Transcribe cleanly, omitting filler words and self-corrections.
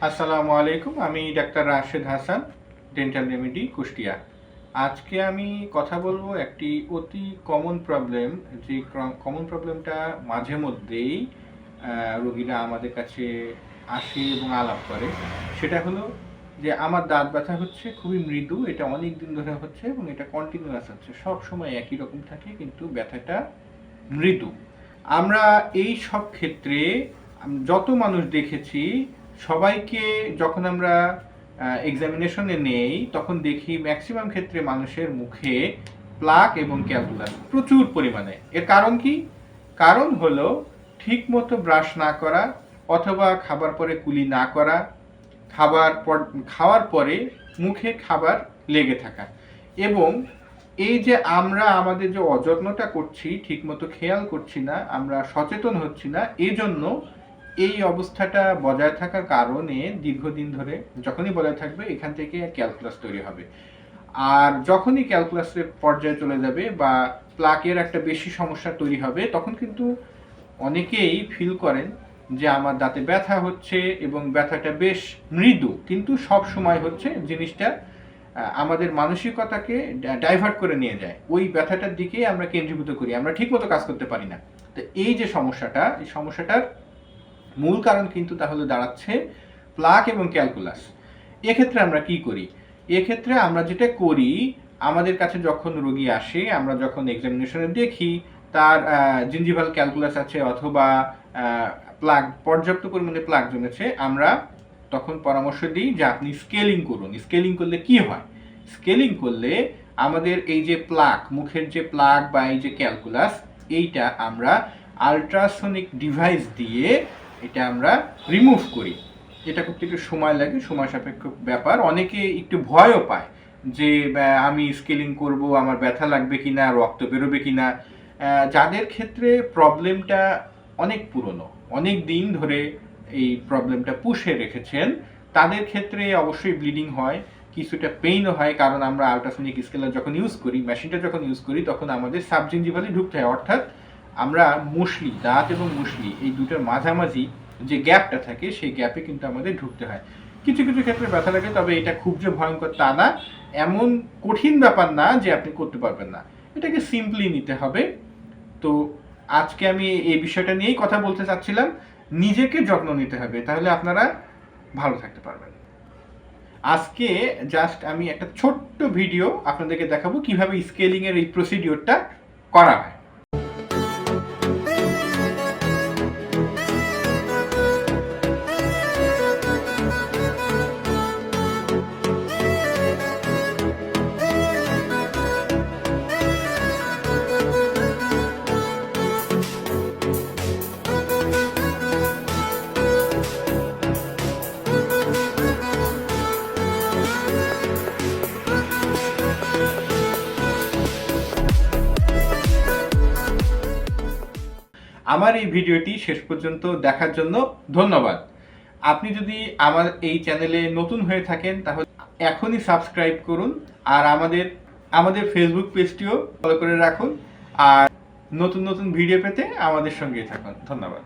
আসসালামু আলাইকুম। আমি doctor Rashed Hasan, dental remedy, Kushtia. আজকে আমি কথা বলবো একটি অতি কমন প্রবলেম, যে কমন প্রবলেমটা মাঝে মধ্যেই রোগীরা আমাদের কাছে আসে এবং আলাপ করে। সেটা হলো যে আমার দাঁত ব্যথা হচ্ছে, খুবই মৃদু, এটা অনেক দিন ধরে হচ্ছে এবং এটা কন্টিনিউয়াস হচ্ছে, সব সময় একই রকম থাকে, কিন্তু ব্যথাটা মৃদু। আমরা এই সব ক্ষেত্রে যত মানুষ দেখেছি, সবাইকে যখন আমরা এক্সামিনেশনে নেই তখন দেখি ম্যাক্সিমাম ক্ষেত্রে মানুষের মুখে প্লাক এবং ক্যালকুলাস প্রচুর পরিমাণে। এর কারণ কি? কারণ হলো ঠিক মতো ব্রাশ না করা, অথবা খাবার পরে কুলি না করা, খাওয়ার পরে মুখে খাবার লেগে থাকা। এবং এই যে আমরা আমাদের যে অযত্নটা করছি, ঠিকমতো খেয়াল করছি না, আমরা সচেতন হচ্ছি না, এজন্য এই অবস্থাটা বজায় থাকার কারণে দীর্ঘদিন ধরে যখনই বজায় থাকবে এখান থেকে ক্যালকুলাস তৈরি হবে। আর যখনই ক্যালকুলাসের পর্যায়ে চলে যাবে বা প্লাকের একটা বেশি সমস্যা তৈরি হবে, তখন কিন্তু অনেকেই ফিল করেন যে আমার দাঁতে ব্যথা হচ্ছে এবং ব্যথাটা বেশ মৃদু, কিন্তু সব সময় হচ্ছে। জিনিসটা আমাদের মানসিকতাকে ডাইভার্ট করে নিয়ে যায়, ওই ব্যথাটার দিকে আমরা কেন্দ্রীভূত করি, আমরা ঠিকমতো কাজ করতে পারি না। তো এই যে সমস্যাটা, এই সমস্যাটার মূল কারণ কিন্তু তাহলে দাঁড়াচ্ছে প্লাক এবং ক্যালকুলাস। এক্ষেত্রে আমরা কি করি? এক্ষেত্রে আমরা যেটা করি, আমাদের কাছে যখন রোগী আসে, আমরা যখন এক্সামিনেশনে দেখি তার জিঞ্জিভাল ক্যালকুলাস আছে অথবা প্লাক, পর্যাপ্ত পরিমাণে প্লাক জমেছে, আমরা তখন পরামর্শ দিই যে আপনি স্কেলিং করুন। স্কেলিং করলে কি হয়? স্কেলিং করলে আমাদের এই যে প্লাক, মুখের যে প্লাক বা এই যে ক্যালকুলাস, এইটা আমরা আলট্রাসনিক ডিভাইস দিয়ে এটা আমরা রিমুভ করি। এটা করতে একটু সময় লাগে, সময় সাপেক্ষ ব্যাপার। অনেকে একটু ভয়ও পায় যে আমি স্কেলিং করব, আমার ব্যথা লাগবে কিনা, রক্ত বেরোবে কিনা। যাদের ক্ষেত্রে প্রবলেমটা অনেক পুরনো, অনেক দিন ধরে এই প্রবলেমটা পুষে রেখেছেন, তাদের ক্ষেত্রে অবশ্যই ব্লিডিং হয়, কিছুটা পেইনও হয়, কারণ আমরা আলট্রাসনিক স্কেলার যখন ইউজ করি, মেশিনটা যখন ইউজ করি, তখন আমাদের সাবজিঞ্জিভালি ঢুকতে হয়, অর্থাৎ আমরা মুসলি, দাঁত এবং মুসলি এই দুটোর মাঝামাঝি যে গ্যাপটা থাকে, সেই গ্যাপে কিন্তু আমাদের ঢুকতে হয়। কিছু কিছু ক্ষেত্রে ব্যথা লাগে, তবে এটা খুব যে ভয়ঙ্কর তা না, এমন কঠিন ব্যাপার না যে আপনি করতে পারবেন না, এটাকে সিম্পলি নিতে হবে। তো আজকে আমি এই বিষয়টা নিয়েই কথা বলতে চাচ্ছিলাম। নিজেকে যত্ন নিতে হবে, তাহলে আপনারা ভালো থাকতে পারবেন। আজকে জাস্ট আমি একটা ছোট্ট ভিডিও আপনাদেরকে দেখাবো কিভাবে স্কেলিং এর এই প্রসিডিওরটা করা হয়। আমার এই ভিডিওটি শেষ পর্যন্ত দেখার জন্য ধন্যবাদ। আপনি যদি আমার এই চ্যানেলে নতুন হয়ে থাকেন তাহলে এখনই সাবস্ক্রাইব করুন, আর আমাদের ফেসবুক পেজটিও ফলো করে রাখুন, আর নতুন নতুন ভিডিও পেতে আমাদের সঙ্গেই থাকুন। ধন্যবাদ।